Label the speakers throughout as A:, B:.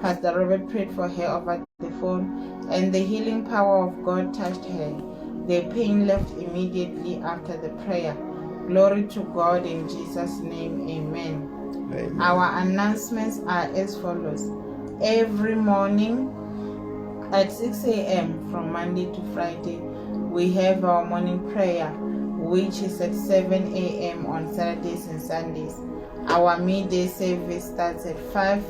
A: Pastor Robert prayed for her over the phone, and the healing power of God touched her. The pain left immediately after the prayer. Glory to God in Jesus' name, amen.
B: Amen.
A: Our announcements are as follows. Every morning at 6 a.m. from Monday to Friday, we have our morning prayer, which is at 7 a.m. on Saturdays and Sundays. Our midday service starts at 5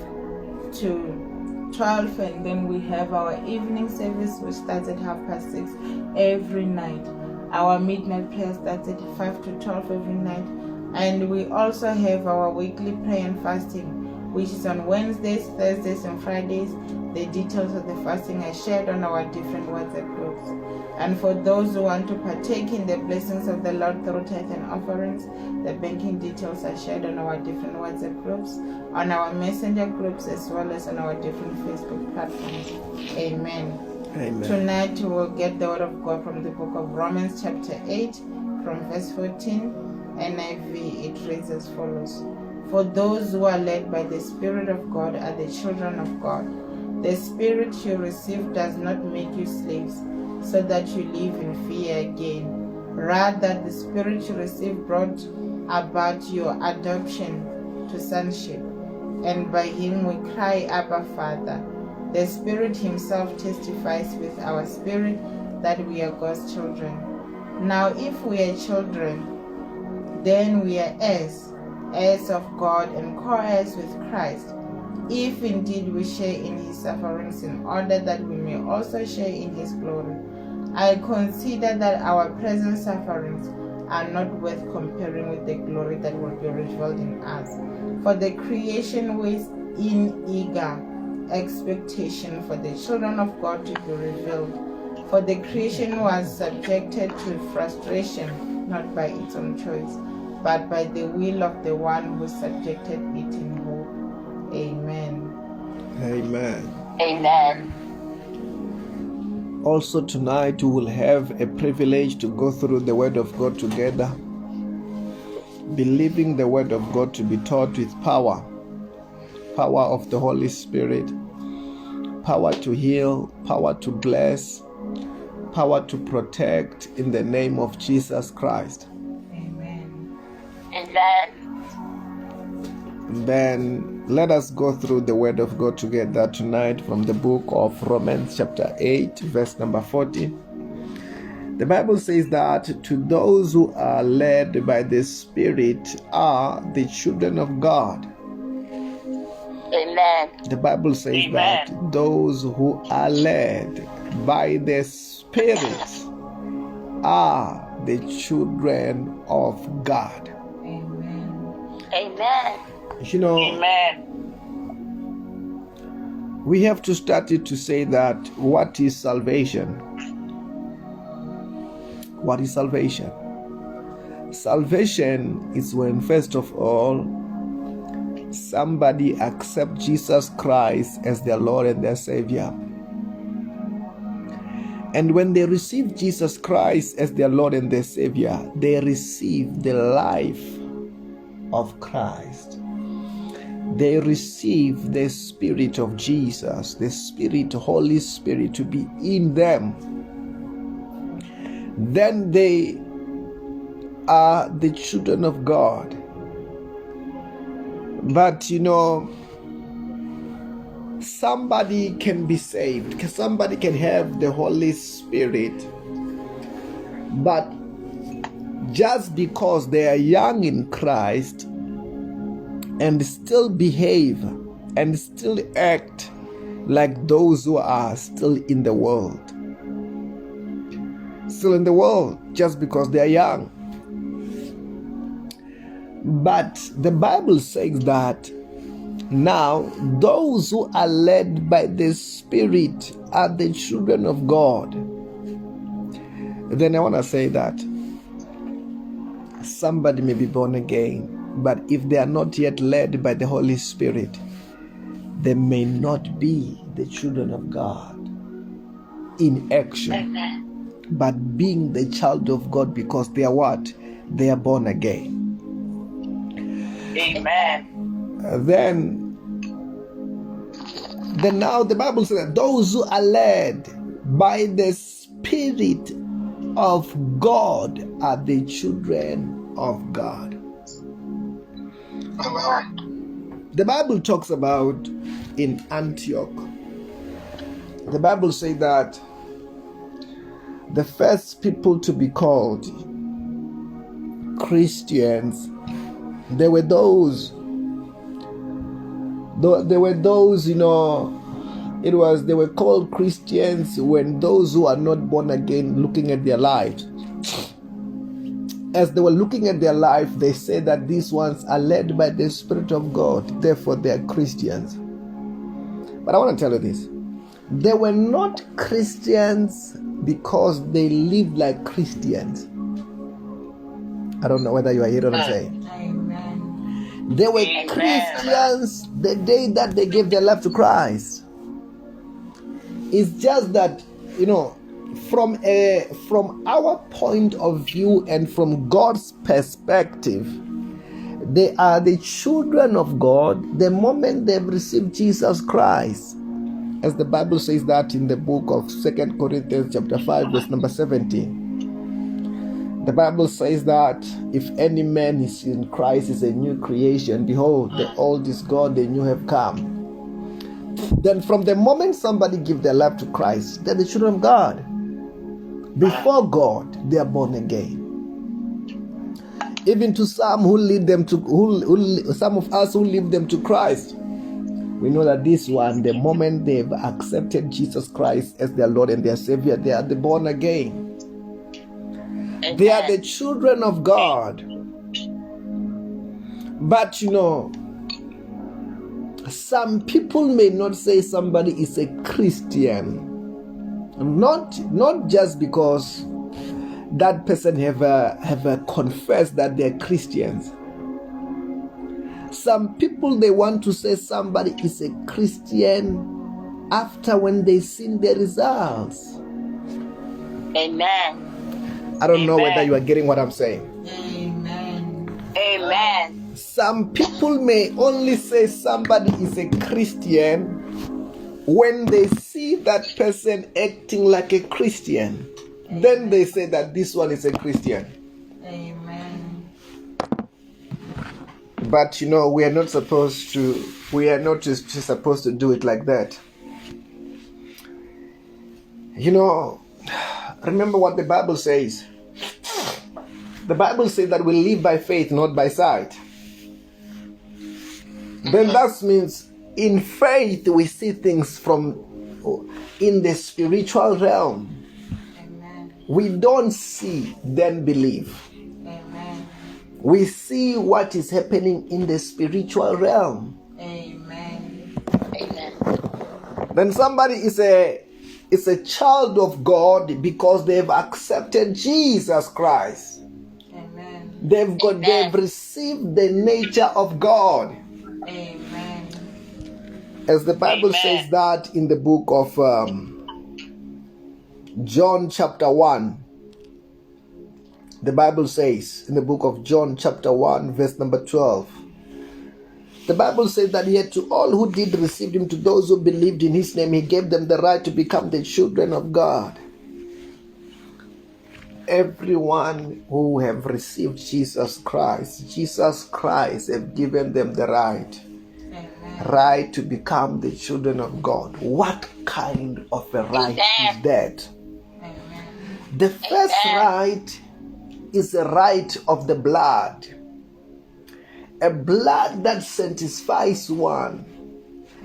A: to 12, and then we have our evening service, which starts at 6:30 every night. Our midnight prayer starts at 5 to 12 every night, and we also have our weekly prayer and fasting, which is on Wednesdays, Thursdays, and Fridays. The details of the fasting are shared on our different WhatsApp groups. And for those who want to partake in the blessings of the Lord through tithe and offerings, the banking details are shared on our different WhatsApp groups, on our messenger groups, as well as on our different Facebook platforms. Amen.
B: Amen.
A: Tonight we will get the word of God from the book of Romans chapter 8 from verse 14. NIV, it reads as follows. For those who are led by the Spirit of God are the children of God. The Spirit you receive does not make you slaves, so that you live in fear again. Rather, the Spirit you receive brought about your adoption to sonship, and by him we cry, Abba, Father. The Spirit himself testifies with our spirit that we are God's children. Now, if we are children, then we are heirs of God and co-heirs with Christ, if indeed we share in his sufferings, in order that we may also share in his glory. I consider that our present sufferings are not worth comparing with the glory that will be revealed in us. For the creation waits in eager expectation for the children of God to be revealed. For the creation was subjected to frustration, not by its own choice, but by the will of the one who subjected it in hope. Amen.
B: Amen.
C: Amen.
B: Also tonight we will have a privilege to go through the Word of God together, believing the Word of God to be taught with power of the Holy Spirit, power to heal, power to bless, power to protect in the name of Jesus Christ.
A: Amen.
C: Amen.
B: Then let us go through the Word of God together tonight from the book of Romans chapter 8, verse number 40. The Bible says that to those who are led by the Spirit are the children of God.
C: Amen.
B: The Bible says
C: Amen.
B: that those who are led by the Spirit are the children of God.
A: Amen.
C: Amen.
B: You know,
C: Amen.
B: we have to start it to say that what is salvation? What is salvation? Salvation is when, first of all, somebody accepts Jesus Christ as their Lord and their Savior. And when they receive Jesus Christ as their Lord and their Savior, they receive the life of Christ. They receive the Spirit of Jesus, the Spirit, Holy Spirit, to be in them. Then they are the children of God. But you know, somebody can be saved, somebody can have the Holy Spirit, but just because they are young in Christ and still behave and still act like those who are still in the world. Still in the world just because they are young. But the Bible says that now those who are led by the Spirit are the children of God. Then I want to say that somebody may be born again, but if they are not yet led by the Holy Spirit, they may not be the children of God in action.
C: Amen.
B: But being the child of God because they are what? They are born again.
C: Amen.
B: Then Then now the Bible says that those who are led by the Spirit of God are the children of God. The Bible talks about in Antioch. The Bible says that the first people to be called Christians, there were those, they were called Christians when those who are not born again looking at their lives. As they were looking at their life, they said that these ones are led by the Spirit of God, therefore they are Christians. But I want to tell you this. They were not Christians because they lived like Christians. I don't know whether you are hearing what I'm saying.
A: Amen.
B: They were Christians the day that they gave their life to Christ. It's just that, from our point of view and from God's perspective, they are the children of God the moment they've received Jesus Christ. As the Bible says that in the book of 2 Corinthians chapter 5, verse number 17. The Bible says that if any man is in Christ is a new creation, behold, the old is gone, the new have come. Then from the moment somebody gives their life to Christ, they're the children of God. Before God, they are born again. Even to some who lead them to some of us who lead them to Christ, we know that this one, the moment they've accepted Jesus Christ as their Lord and their Savior, they are the born again. They are the children of God. But some people may not say somebody is a Christian, not just because that person have confessed that they're Christians. Some people, they want to say somebody is a Christian after when they see the results.
C: Amen.
B: I don't know whether you are getting what I'm saying.
A: Amen.
C: Amen.
B: Some people may only say somebody is a Christian when they see that person acting like a Christian. Then they say that this one is a Christian.
A: Amen.
B: But we are not supposed to do it like that. Remember what the Bible says. The Bible says that we live by faith, not by sight. Then that means in faith we see things in the spiritual realm.
A: Amen.
B: We don't see, then believe.
A: Amen.
B: We see what is happening in the spiritual realm.
A: Amen.
C: Amen.
B: Then somebody is a child of God because they've accepted Jesus Christ.
A: Amen.
B: They've received the nature of God.
A: Amen.
B: As the Bible says that in the book of John chapter 1. The Bible says in the book of John chapter 1 verse number 12. The Bible says that yet to all who did receive him, to those who believed in his name, he gave them the right to become the children of God. Everyone who have received Jesus Christ have given them the right.
A: Amen.
B: Right to become the children of God. What kind of a right is that?
A: Amen.
B: The first right is the right of the blood. A blood that sanctifies one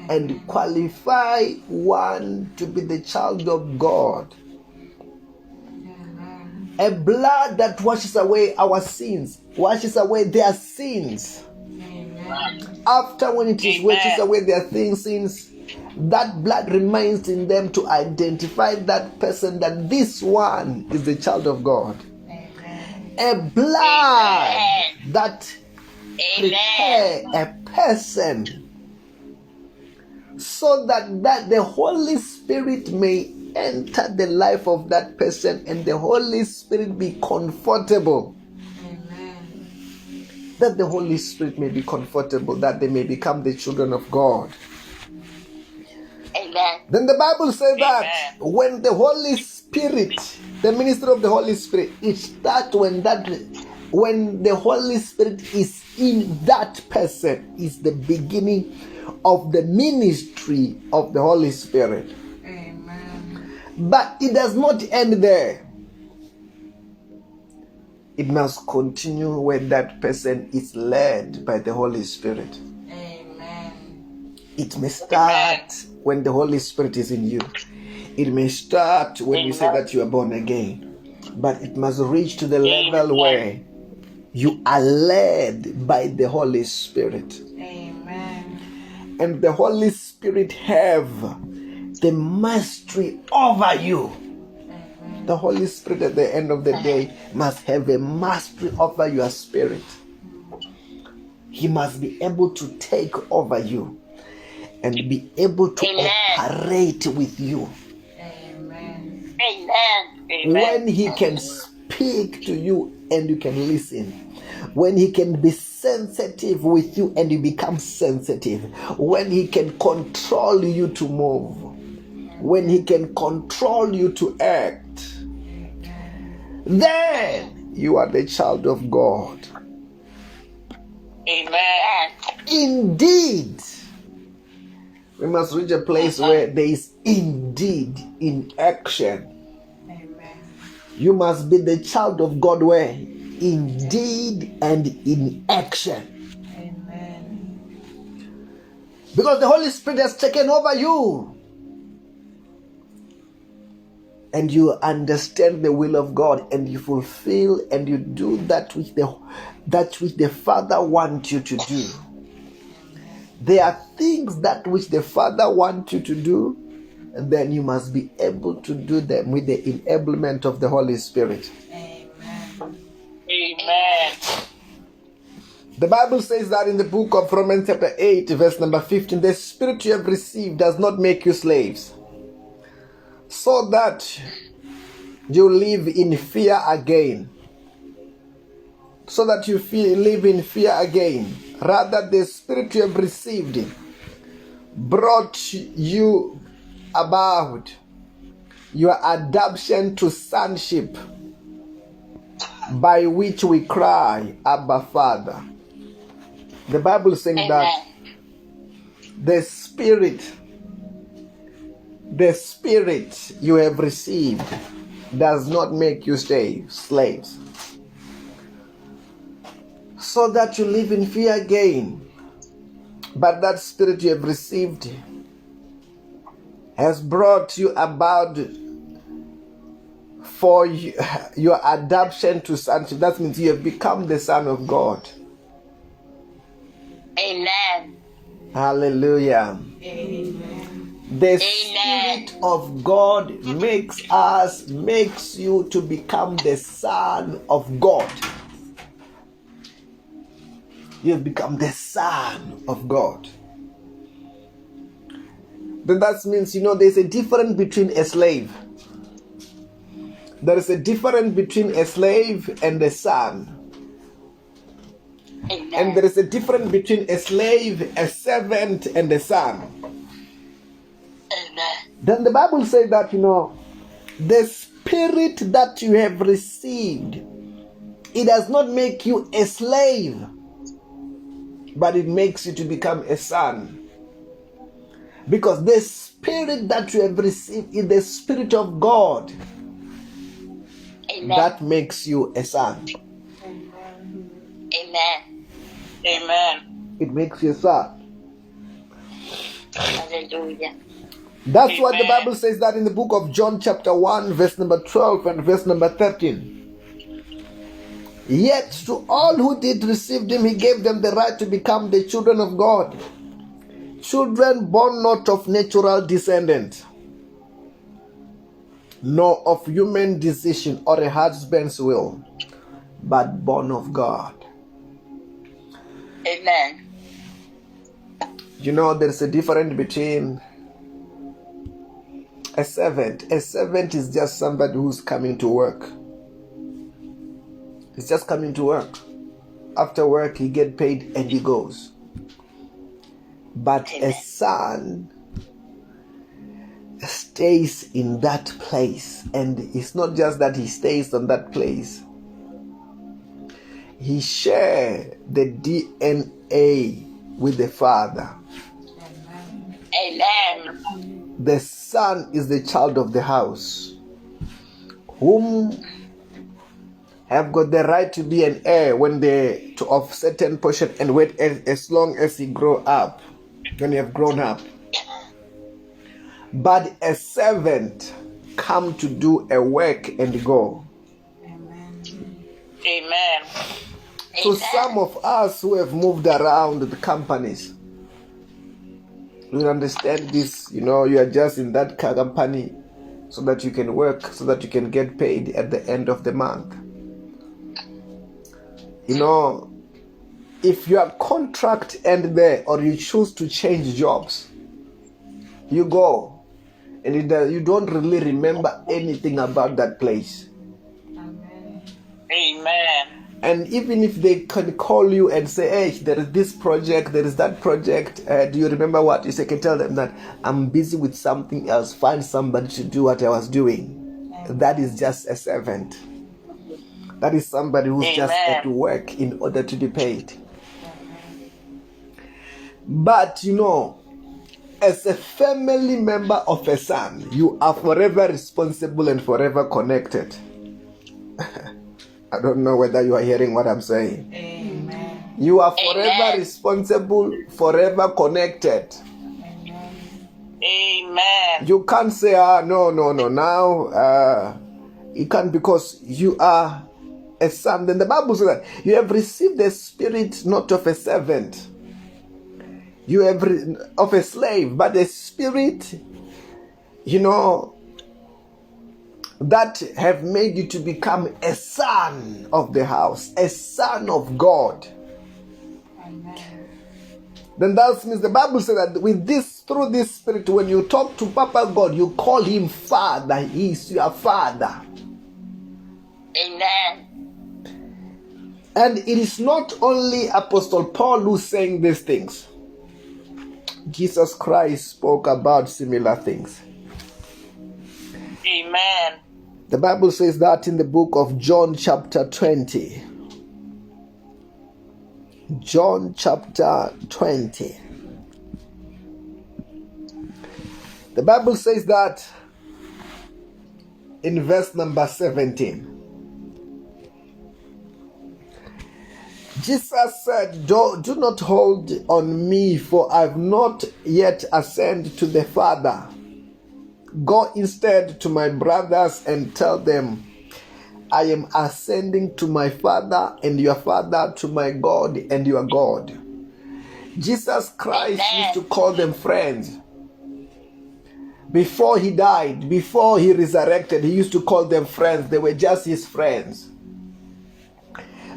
B: and qualify one to be the child of God.
A: Amen.
B: A blood that washes away our sins, washes away their sins.
A: Amen.
B: After when it is washes away their sins, that blood remains in them to identify that person that this one is the child of God.
A: Amen.
B: A blood that prepare a person so that the Holy Spirit may enter the life of that person and the Holy Spirit be comfortable.
A: Amen.
B: That the Holy Spirit may be comfortable, that they may become the children of God.
C: Amen.
B: Then the Bible says that when the Holy Spirit, the ministry of the Holy Spirit, it starts when the Holy Spirit is in that person, is the beginning of the ministry of the Holy Spirit.
A: Amen.
B: But it does not end there. It must continue when that person is led by the Holy Spirit.
A: Amen.
B: It may start when the Holy Spirit is in you. It may start when you say that you are born again. But it must reach to the level where you are led by the Holy Spirit.
A: Amen.
B: And the Holy Spirit have the mastery over you.
A: Amen.
B: The Holy Spirit at the end of the day must have a mastery over your spirit. He must be able to take over you and be able to operate with you.
A: Amen.
C: Amen.
B: When he can speak to you and you can listen. When he can be sensitive with you and you become sensitive. When he can control you to move. When he can control you to act. Then you are the child of God.
C: Amen.
B: Indeed. We must reach a place where there is indeed in action.
A: Amen.
B: You must be the child of God where indeed and in action.
A: Amen.
B: Because the Holy Spirit has taken over you. And you understand the will of God and you fulfill and you do that which the Father wants you to do. There are things that which the Father wants you to do, and then you must be able to do them with the enablement of the Holy Spirit.
A: Amen.
C: Amen.
B: The Bible says that in the book of Romans chapter 8, verse number 15, the Spirit you have received does not make you slaves, so that you live in fear again. So that you live in fear again. Rather, the Spirit you have received brought you about your adoption to sonship, by which we cry, Abba, Father. The Bible is saying that the Spirit you have received does not make you slaves. So that you live in fear again. But that Spirit you have received has brought you about for your adoption to sonship. That means you have become the son of God.
C: Amen.
B: Hallelujah.
A: Amen.
B: The Spirit of God makes you to become the son of God. You have become the son of God. Then that means, there's a difference between a slave. There is a difference between a slave and a son.
C: Amen.
B: And there is a difference between a slave, a servant, and a son.
C: Amen.
B: Then the Bible says that, the Spirit that you have received, it does not make you a slave, but it makes you to become a son. Because the Spirit that you have received is the Spirit of God.
C: Amen.
B: That makes you a son.
C: Amen. Amen.
B: It makes you a son.
C: Hallelujah.
B: That's what the Bible says that in the book of John chapter 1 verse number 12 and verse number 13. Yet to all who did receive him, he gave them the right to become the children of God. Children born not of natural descendant, nor of human decision or a husband's will, but born of God.
C: Amen.
B: There's a difference between a servant. A servant is just somebody who's coming to work. He's just coming to work. After work, he gets paid and he goes. But a son stays in that place. And it's not just that he stays on that place. He shares the DNA with the Father.
C: Amen.
B: The Son is the child of the house, whom have got the right to be an heir of certain portion and wait as long as he grow up, when you have grown up. But a servant come to do a work and go.
C: Amen.
B: So some of us who have moved around the companies, we understand this, you are just in that company so that you can work, so that you can get paid at the end of the month. If your contract ends there or you choose to change jobs, you go and you don't really remember anything about that place.
C: Amen.
B: And even if they can call you and say, hey, there is this project, there is that project, do you remember what? You can tell them that I'm busy with something else. Find somebody to do what I was doing. That is just a servant. That is somebody who's just at work in order to be paid. But, as a family member of a son, you are forever responsible and forever connected. I don't know whether you are hearing what I'm saying.
A: Amen.
B: You are forever responsible, forever connected.
C: Amen.
B: You can't say, no, now you can't, because you are a son. Then the Bible says that you have received the spirit not of a servant, you have of a slave, but the spirit, that have made you to become a son of the house, a son of God.
A: Amen.
B: Then that means the Bible says that through this spirit, when you talk to Papa God, you call him Father. He is your Father.
C: Amen.
B: And it is not only Apostle Paul who's saying these things. Jesus Christ spoke about similar things.
C: Amen.
B: The Bible says that in the book of John chapter 20. John chapter 20. The Bible says that in verse number 17. Jesus said, do not hold on me, for I've not yet ascended to the Father. Go instead to my brothers and tell them, I am ascending to my Father and your Father, to my God and your God. Jesus Christ used to call them friends. Before he died, before he resurrected, he used to call them friends. They were just his friends.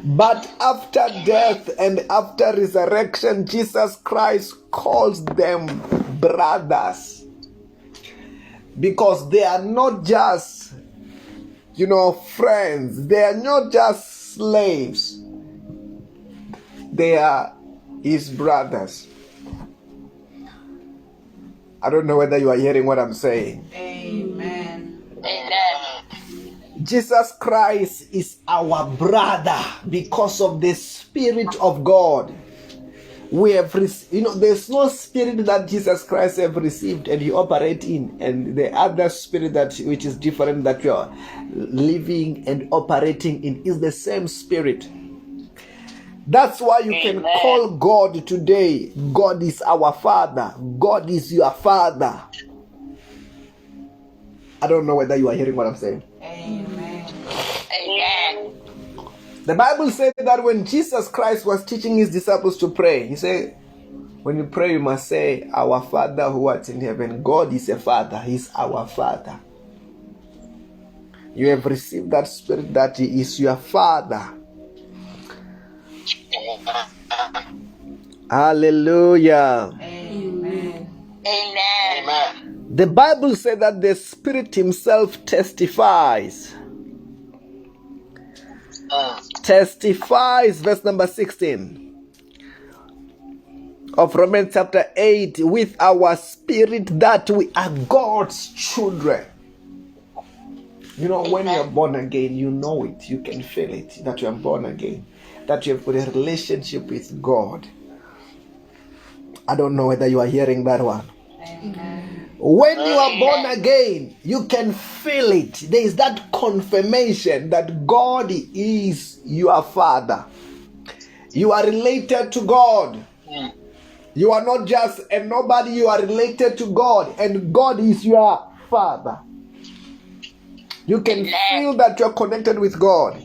B: But after death and after resurrection, Jesus Christ calls them brothers. Because they are not just, friends. They are not just slaves. They are his brothers. I don't know whether you are hearing what I'm saying.
A: Amen.
C: Amen.
B: Jesus Christ is our brother because of the Spirit of God. We have, there's no spirit that Jesus Christ have received and he operate in, and the other spirit which is different that you are living and operating in is the same spirit. That's why you can call God today. God is our Father. God is your Father. I don't know whether you are hearing what I'm saying.
A: Amen.
C: Amen.
B: The Bible said that when Jesus Christ was teaching his disciples to pray, he said, when you pray, you must say, our Father who art in heaven. God is a Father. He's our Father. You have received that spirit that he is your Father. Hallelujah.
A: Amen.
C: Amen.
B: The Bible said that the Spirit himself testifies. Testifies, verse number 16. of Romans chapter 8 with our spirit that we are God's children. You know, when you're born again, you know it. You can feel it, that you are born again. That you have got a relationship with God. I don't know whether you are hearing that one.
A: Amen.
B: When you are born again, you can feel it. There is that confirmation that God is your Father. You are related to God. You are not just a nobody, you are related to God, and God is your Father. You can feel that you are connected with God.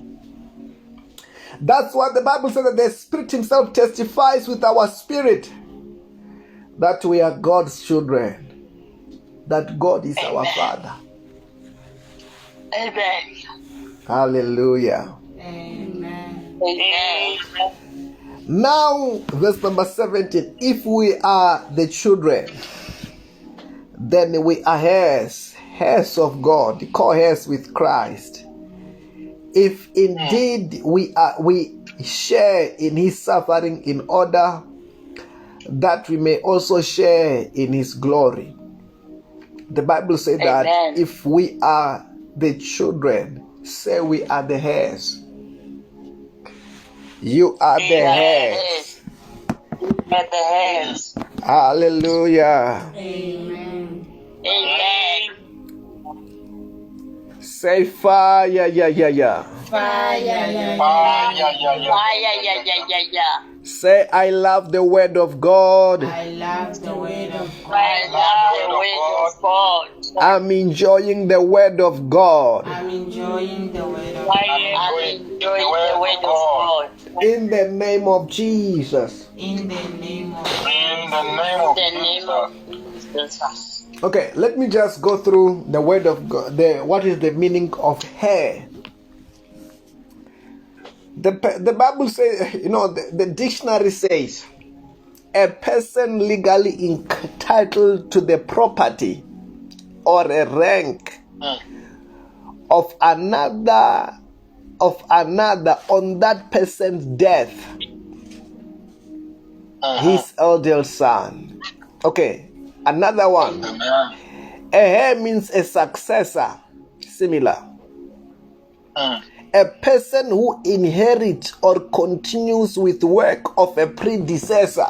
B: That's what the Bible says, that the Spirit Himself testifies with our spirit that we are God's children, that God is our Father.
C: Amen.
B: Hallelujah.
A: Amen.
C: Amen.
B: Now, verse number 17. If we are the children, then we are heirs of God, co-heirs with Christ. If indeed we share in His suffering, in order that we may also share in His glory. The Bible says that if we are the children, say we are the heirs. You are the heirs.
C: At the hands.
B: Hallelujah.
A: Amen.
C: Amen.
B: Say fire, yeah.
A: Fire, yeah.
B: Say, I love the word of God.
A: I love the word of God.
C: I love the word of God.
B: I'm enjoying the word of God.
A: I'm enjoying the word of
C: I
A: God.
C: am enjoying the word of God.
B: In the name of Jesus.
A: In the name of
C: In the name of Jesus.
B: Okay, let me just go through the word of God. What is the meaning of hair? The Bible says, the dictionary says, a person legally entitled to the property or a rank of another on that person's death, his eldest son. Okay, another one. A heir means a successor, similar. A person who inherits or continues with work of a predecessor.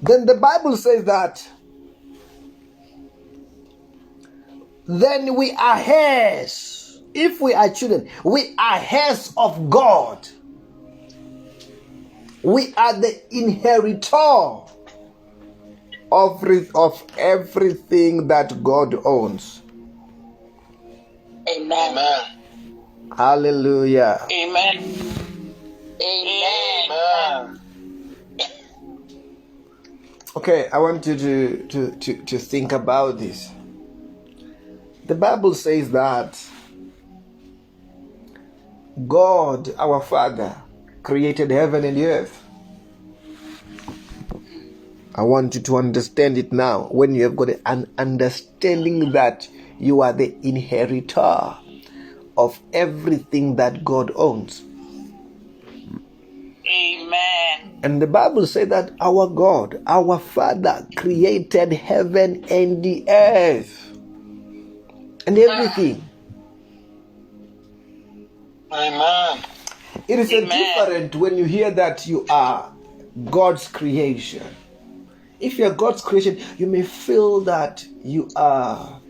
B: Then the Bible says that then we are heirs. If we are children, we are heirs of God. We are the inheritor of everything that God owns.
C: Amen.
B: Hallelujah.
C: Amen. Amen.
B: Okay, I want you to think about this. The Bible says that God, our Father, created heaven and the earth. I want you to understand it now. When you have got an understanding that you are the inheritor of everything that God owns.
C: Amen.
B: And the Bible says that our God, our Father, created heaven and the earth and everything.
C: Amen.
B: It is a different when you hear that you are God's creation. If you are God's creation, you may feel that you are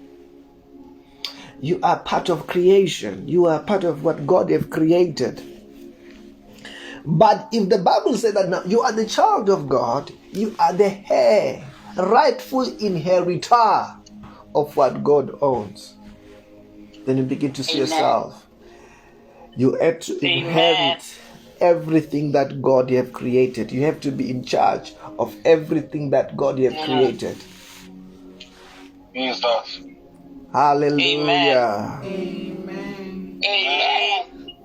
B: part of creation. You are part of what God has created. But if the Bible says that now you are the child of God, you are the heir, rightful inheritor of what God owns, then you begin to see yourself. You have to inherit everything that God has created. You have to be in charge of everything that God has created.
C: Jesus.
B: Hallelujah.
A: Amen.
C: Amen.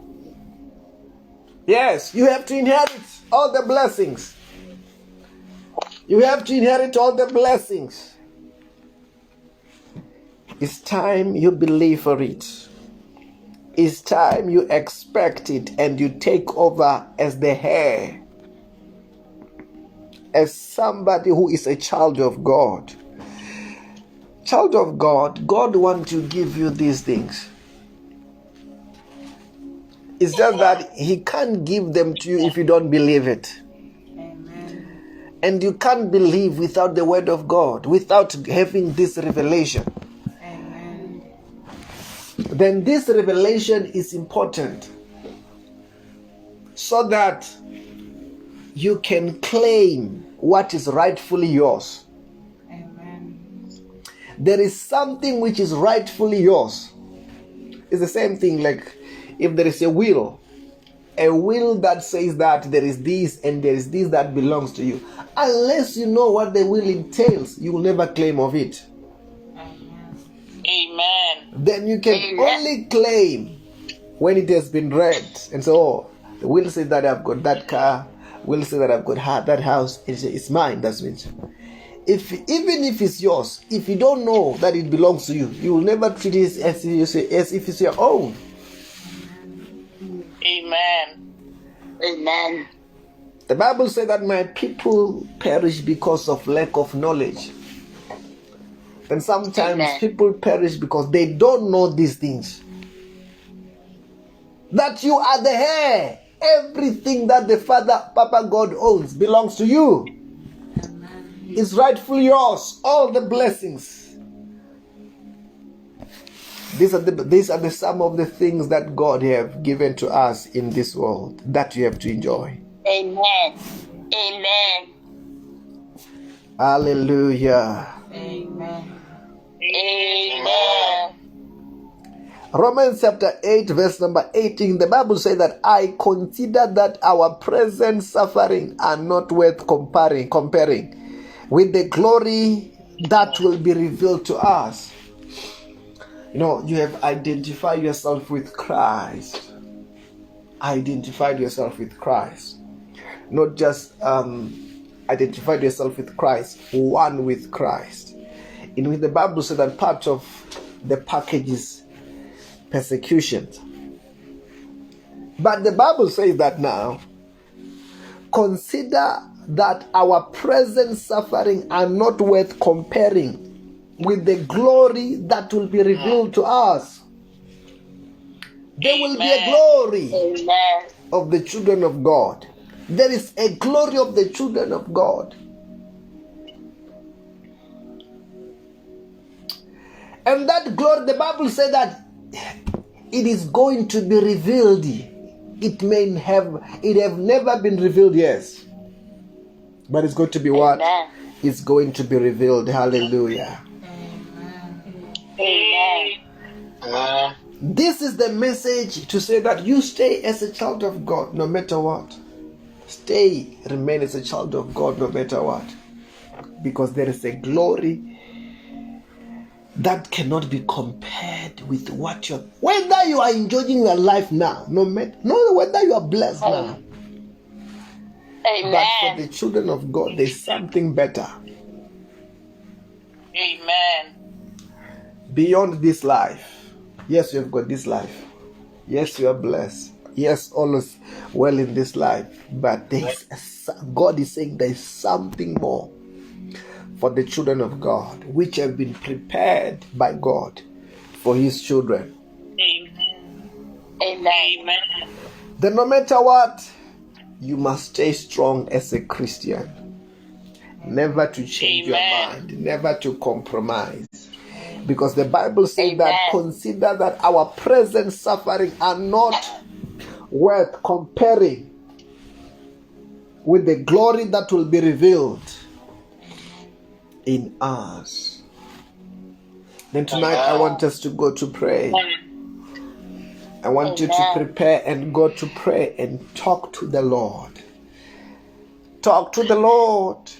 B: Yes, you have to inherit all the blessings. You have to inherit all the blessings. It's time you believe for it. It's time you expect it and you take over as the heir. as somebody who is a child of God. Child of God, God wants to give you these things. It's just that He can't give them to you if you don't believe it.
A: Amen.
B: And you can't believe without the word of God, without having this revelation.
A: Amen.
B: Then this revelation is important so that you can claim what is rightfully yours.
A: Amen.
B: There is something which is rightfully yours. It's the same thing like if there is a will that says that there is this and there is this that belongs to you. Unless you know what the will entails, you will never claim of it.
C: Amen.
B: Then you can only claim when it has been read. And so, the will say that I've got that car, will say that I've got that house, it's mine. That's means. Even if it's yours, if you don't know that it belongs to you, you will never treat it as if it's your own.
C: Amen. Amen.
B: The Bible says that my people perish because of lack of knowledge. And sometimes people perish because they don't know these things. That you are the heir. Everything that the Father, Papa God owns belongs to you. It's rightfully yours. All the blessings. These are the some of the things that God have given to us in this world that you have to enjoy.
C: Amen. Amen.
B: Hallelujah.
A: Amen.
C: Amen.
B: Romans chapter 8 verse number 18, the Bible says that I consider that our present suffering are not worth comparing with the glory that will be revealed to us. You know, you have identified yourself with Christ. Identified yourself with Christ. Not just identified yourself with Christ, one with Christ. In which the Bible says that part of the package is persecution. But the Bible says that now, consider that our present suffering are not worth comparing with the glory that will be revealed to us. There will be a glory of the children of God. There is a glory of the children of God. And that glory, the Bible said that it is going to be revealed. It have never been revealed, yes. But it's going to be what?
C: Amen.
B: It's going to be revealed. Hallelujah.
C: Amen.
B: This is the message to say that you stay as a child of God no matter what. Remain as a child of God no matter what. Because there is a glory that cannot be compared with what whether you are enjoying your life now, whether you are blessed now.
C: Amen.
B: But for the children of God, there's something better.
C: Amen.
B: Beyond this life. Yes, you have got this life. Yes, you are blessed. Yes, all is well in this life. But God is saying there is something more for the children of God, which have been prepared by God for His children.
C: Amen. Amen.
B: Then no matter what, you must stay strong as a Christian. Never to change your mind. Never to compromise. Because the Bible says that consider that our present suffering are not worth comparing with the glory that will be revealed in us. Then tonight I want us to go to pray. I want you to prepare and go to pray and talk to the Lord. Talk to the Lord.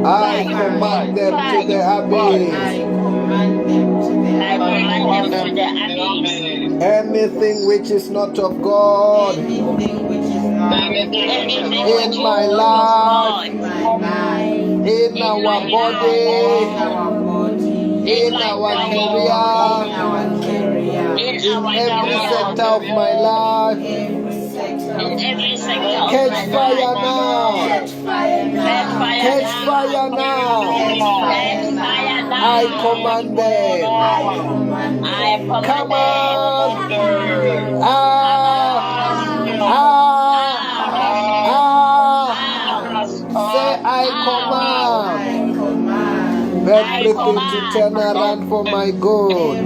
B: I command them to the abyss. Anything which is not of God in my life, in our body, in our career, in every sector of my life. Catch fire now. Catch fire now. I command them. Come on. Say I command everything to turn around for my good.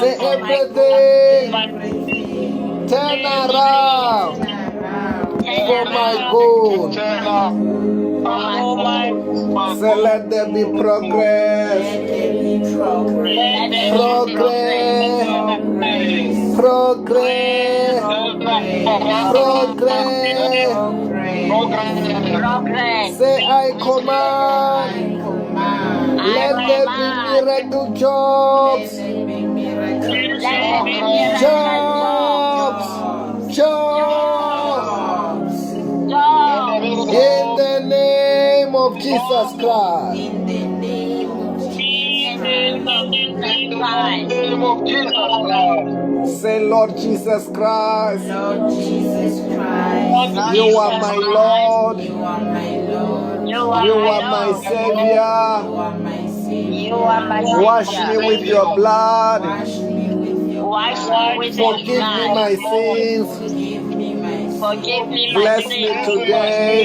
B: Say everything turn around for my good. So let there be progress. Progress. Say I command. Let there be miracle jobs. In the name of Jesus Christ. Say, Lord Jesus Christ. You are my Lord. You are my Savior. Wash me with your blood. Forgive me my sins. Bless me today.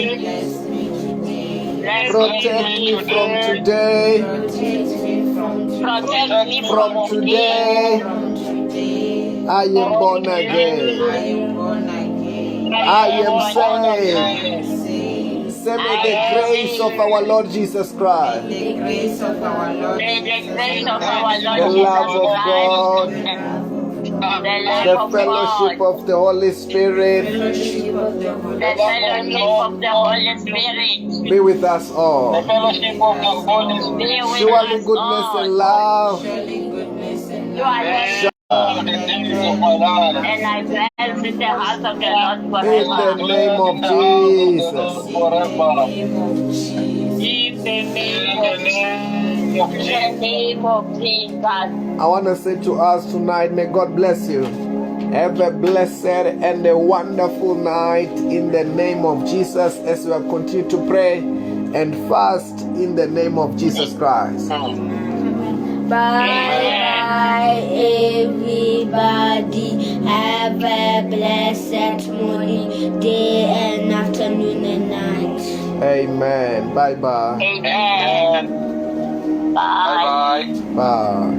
B: Protect me from today. I am born again.
A: I am born again.
B: I am saved.
A: I am saved.
B: Say, may the grace of our Lord Jesus Christ,
A: The grace of our Lord
C: May the
A: Jesus
C: grace of our
A: Christ,
C: Lord
B: the
C: Jesus
B: love of God,
C: Christ,
A: the
C: the
B: the
C: love of
B: fellowship
C: God,
B: of the Holy Spirit
A: fellowship of the Holy
C: the fellowship of the Holy Spirit
B: be with us all.
C: be with
B: Surely
C: us
B: goodness
C: all.
B: and love
A: Surely goodness and
C: Surely,
B: shall,
C: and I dwell in the house of the Lord
B: in
C: forever.
B: the name of Jesus.
A: in the name of Jesus.
C: In the name of Jesus.
B: I want to say to us tonight, may God bless you. Have a blessed and a wonderful night in the name of Jesus as we continue to pray and fast in the name of Jesus Christ.
D: Bye, everybody. Have a blessed morning, day and afternoon and night.
B: Amen. Bye-bye.
C: Amen. Bye.
B: Bye.